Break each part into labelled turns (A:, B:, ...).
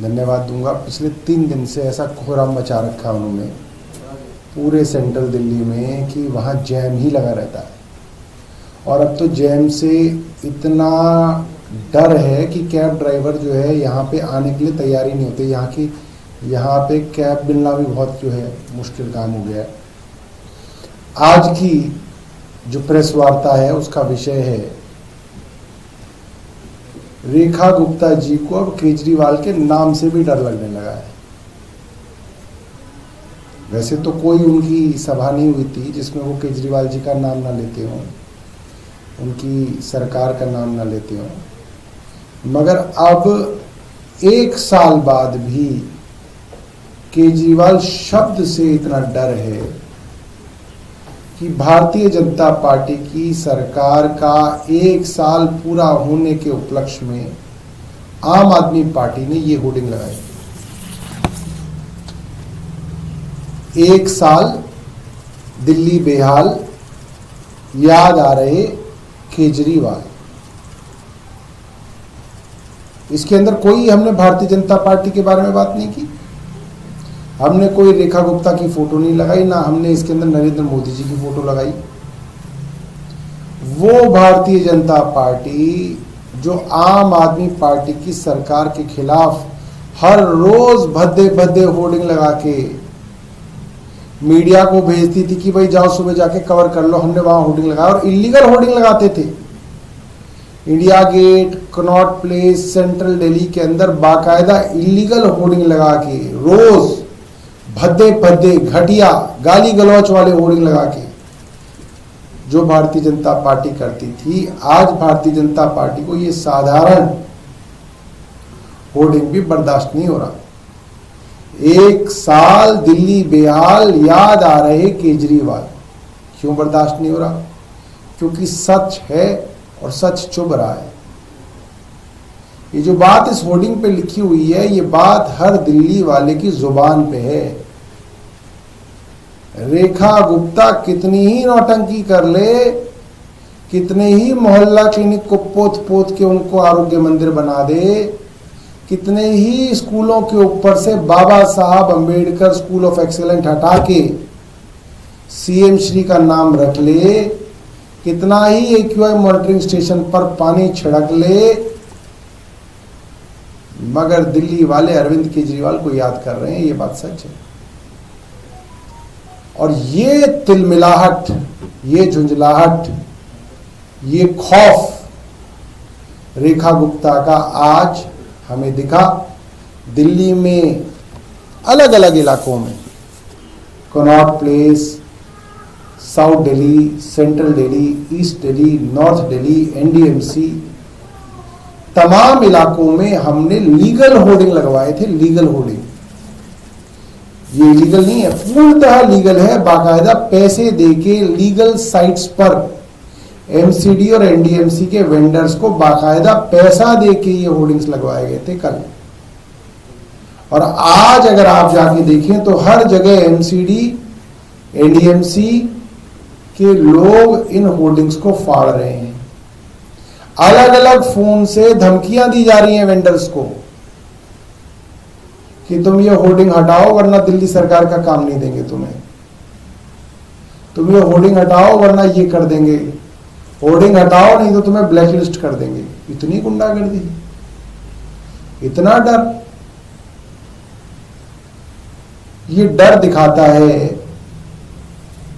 A: धन्यवाद दूंगा। पिछले 3 दिन से ऐसा कोहराम मचा रखा उन्होंने पूरे सेंट्रल दिल्ली में कि वहाँ जैम ही लगा रहता है। और अब तो जैम से इतना डर है कि कैब ड्राइवर जो है यहाँ पे आने के लिए तैयार ही नहीं होते। यहाँ पे कैब मिलना भी बहुत जो है मुश्किल काम हो गया है। आज की जो प्रेस वार्ता है उसका विषय है रेखा गुप्ता जी को अब केजरीवाल के नाम से भी डर लगने लगा है। वैसे तो कोई उनकी सभा नहीं हुई थी जिसमें वो केजरीवाल जी का नाम ना लेते हों, उनकी सरकार का नाम ना लेते हों, मगर अब 1 साल बाद भी केजरीवाल शब्द से इतना डर है कि भारतीय जनता पार्टी की सरकार का 1 साल पूरा होने के उपलक्ष्य में आम आदमी पार्टी ने ये होर्डिंग लगाई। 1 साल दिल्ली बेहाल, याद आ रहे केजरीवाल। इसके अंदर कोई हमने भारतीय जनता पार्टी के बारे में बात नहीं की, हमने कोई रेखा गुप्ता की फोटो नहीं लगाई, ना हमने इसके अंदर नरेंद्र मोदी जी की फोटो लगाई। वो भारतीय जनता पार्टी जो आम आदमी पार्टी की सरकार के खिलाफ हर रोज भद्दे भद्दे होर्डिंग लगा के मीडिया को भेजती थी कि भाई जाओ सुबह जाके कवर कर लो, हमने वहां होर्डिंग लगाया, और इलीगल होर्डिंग लगाते थे। India Gate, Connaught Place, central Delhi के अंदर बाकायदा इलीगल होर्डिंग लगा के रोज भद्दे भद्दे घटिया गाली गलौच वाले होर्डिंग लगा के जो भारतीय जनता पार्टी करती थी, आज भारतीय जनता पार्टी को ये साधारण होर्डिंग भी बर्दाश्त नहीं हो रहा। 1 साल दिल्ली बेहाल, याद आ रहे केजरीवाल। क्यों बर्दाश्त नहीं हो रहा? क्योंकि सच है और सच चुभ रहा है। ये जो बात इस होर्डिंग पे लिखी हुई है, ये बात हर दिल्ली वाले की जुबान पे है। रेखा गुप्ता कितनी ही नौटंकी कर ले, कितने ही मोहल्ला क्लिनिक को पोत पोत के उनको आरोग्य मंदिर बना दे, कितने ही स्कूलों के ऊपर से बाबा साहब अंबेडकर स्कूल ऑफ एक्सीलेंस हटा के सीएम श्री का नाम रख ले, कितना ही एक्यूआई मॉनिटरिंग स्टेशन पर पानी छिड़क ले, मगर दिल्ली वाले अरविंद केजरीवाल को याद कर रहे हैं। ये बात सच है। और ये तिलमिलाहट, ये झुंझलाहट, ये खौफ रेखा गुप्ता का आज हमें दिखा। दिल्ली में अलग अलग इलाकों में, Connaught place, south Delhi, central Delhi, east Delhi, north Delhi, NDMC, तमाम इलाकों में हमने लीगल होर्डिंग लगवाए थे। लीगल होर्डिंग, ये लीगल नहीं है, पूर्णतः लीगल है। बाकायदा पैसे देके लीगल साइट्स पर एमसीडी और एनडीएमसी के वेंडर्स को बाकायदा पैसा देके ये होर्डिंग्स लगवाए गए थे कल। और आज अगर आप जाके देखें तो हर जगह एमसीडी, एनडीएमसी के लोग इन होर्डिंग्स को फाड़ रहे हैं। अलग अलग फोन से धमकियां दी जा रही हैं वेंडर्स को कि तुम ये होर्डिंग हटाओ वरना दिल्ली सरकार का काम नहीं देंगे तुम्हें, तुम ये होर्डिंग हटाओ वरना ये कर देंगे, होर्डिंग हटाओ नहीं तो तुम्हें ब्लैकलिस्ट कर देंगे। इतनी गुंडागर्दी, इतना डर। ये डर दिखाता है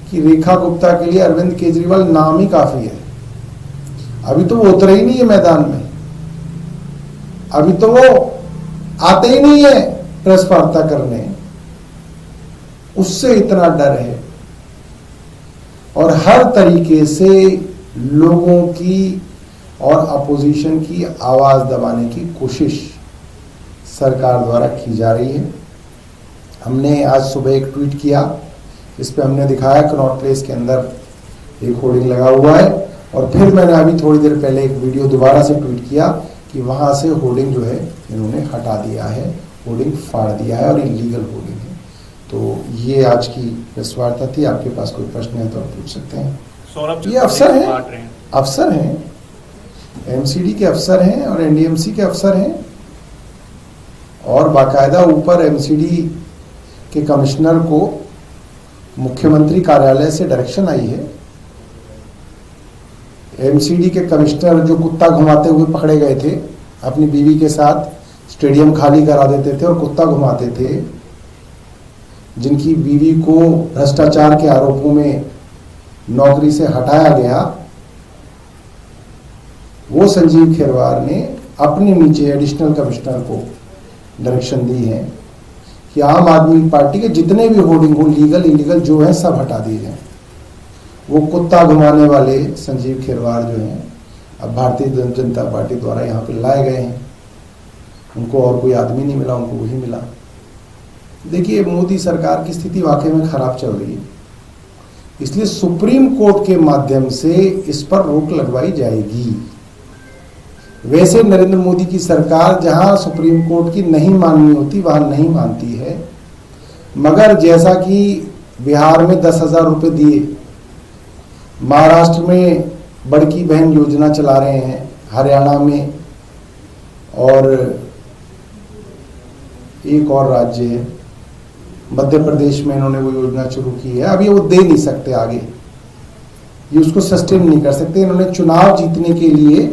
A: कि रेखा गुप्ता के लिए अरविंद केजरीवाल नाम ही काफी है। अभी तो वो उतरे ही नहीं है मैदान में, अभी तो वो आते ही नहीं है प्रेस वार्ता करने, उससे इतना डर है। और हर तरीके से लोगों की और अपोजिशन की आवाज दबाने की कोशिश सरकार द्वारा की जा रही है। हमने आज सुबह एक ट्वीट किया, इस पे हमने दिखाया कनॉट प्लेस के अंदर एक होर्डिंग लगा हुआ है, और फिर मैंने अभी थोड़ी देर पहले एक वीडियो दोबारा से ट्वीट किया कि वहां से होर्डिंग जो है इन्होंने हटा दिया है, होर्डिंग फाड़ दिया है और इलीगल होर्डिंग है। तो ये आज की प्रेस वार्ता थी। आपके पास कोई प्रश्न है तो आप पूछ सकते हैं। ये अफसर हैं, एमसीडी के अफसर हैं और एनडीएमसी के अफसर हैं। और बाकायदा ऊपर एमसीडी के कमिश्नर को मुख्यमंत्री कार्यालय से डायरेक्शन आई है। एमसीडी के कमिश्नर जो कुत्ता घुमाते हुए पकड़े गए थे, अपनी बीवी के साथ स्टेडियम खाली करा देते थे और कुत्ता घुमाते थे, जिनकी बीवी को भ्रष्टाचार के आरोपों में नौकरी से हटाया गया, वो संजीव खेरवार ने अपने नीचे एडिशनल कमिश्नर को डायरेक्शन दी है कि आम आदमी पार्टी के जितने भी होर्डिंग हो, लीगल इलीगल जो है, सब हटा दिए जाए। वो कुत्ता घुमाने वाले संजीव खेरवार जो हैं अब भारतीय जनता पार्टी द्वारा यहाँ पे लाए गए हैं। उनको और कोई आदमी नहीं मिला, उनको वही मिला। देखिए, मोदी सरकार की स्थिति वाकई में खराब चल रही है, इसलिए सुप्रीम कोर्ट के माध्यम से इस पर रोक लगवाई जाएगी। वैसे नरेंद्र मोदी की सरकार जहां सुप्रीम कोर्ट की नहीं माननी होती वहां नहीं मानती है, मगर जैसा कि बिहार में 10,000 रुपये दिए, महाराष्ट्र में बड़की बहन योजना चला रहे हैं, हरियाणा में, और एक और राज्य है मध्य प्रदेश में, इन्होंने वो योजना शुरू की है। अब ये वो दे नहीं सकते आगे, ये उसको सस्टेन नहीं कर सकते। इन्होंने चुनाव जीतने के लिए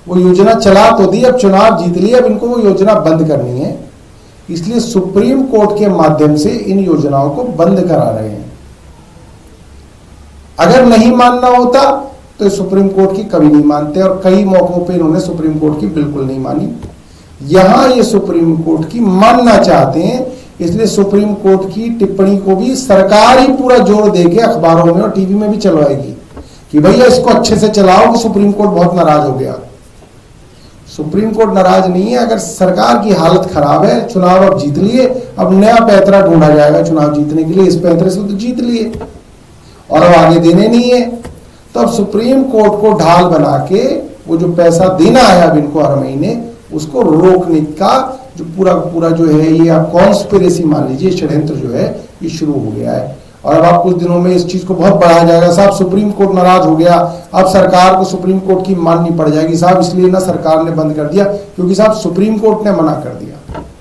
A: वो योजना चला तो दी, अब चुनाव जीत लिए, अब इनको वो योजना बंद करनी है, इसलिए सुप्रीम कोर्ट के माध्यम से इन योजनाओं को बंद करा रहे हैं। अगर नहीं मानना होता तो सुप्रीम कोर्ट की कभी नहीं मानते, और कई मौकों पे इन्होंने सुप्रीम कोर्ट की बिल्कुल नहीं मानी। यहां ये सुप्रीम कोर्ट की मानना चाहते हैं, इसलिए सुप्रीम कोर्ट की टिप्पणी को भी सरकार ही पूरा जोर देके अखबारों में और टीवी में भी चलवाएगी कि भैया इसको अच्छे से चलाओ, कि सुप्रीम कोर्ट बहुत नाराज हो गया। सुप्रीम कोर्ट नाराज नहीं है, अगर सरकार की हालत खराब है, चुनाव अब जीत लिए, अब नया पैतरा ढूंढा जाएगा चुनाव जीतने के लिए, इस पैतरे से तो जीत लिए और अब आगे देने नहीं है, तो अब सुप्रीम कोर्ट को ढाल बना के वो जो पैसा देना है अब इनको हर महीने, उसको रोकने का जो पूरा जो है, ये आप कॉन्स्पिरेसी मान लीजिए, षड्यंत्र जो है ये शुरू हो गया है। और अब आप कुछ दिनों में इस चीज को बहुत बढ़ाया जाएगा, साहब सुप्रीम कोर्ट नाराज हो गया, अब सरकार को सुप्रीम कोर्ट की माननी पड़ जाएगी साहब, इसलिए ना सरकार ने बंद कर दिया क्योंकि साहब सुप्रीम कोर्ट ने मना कर दिया।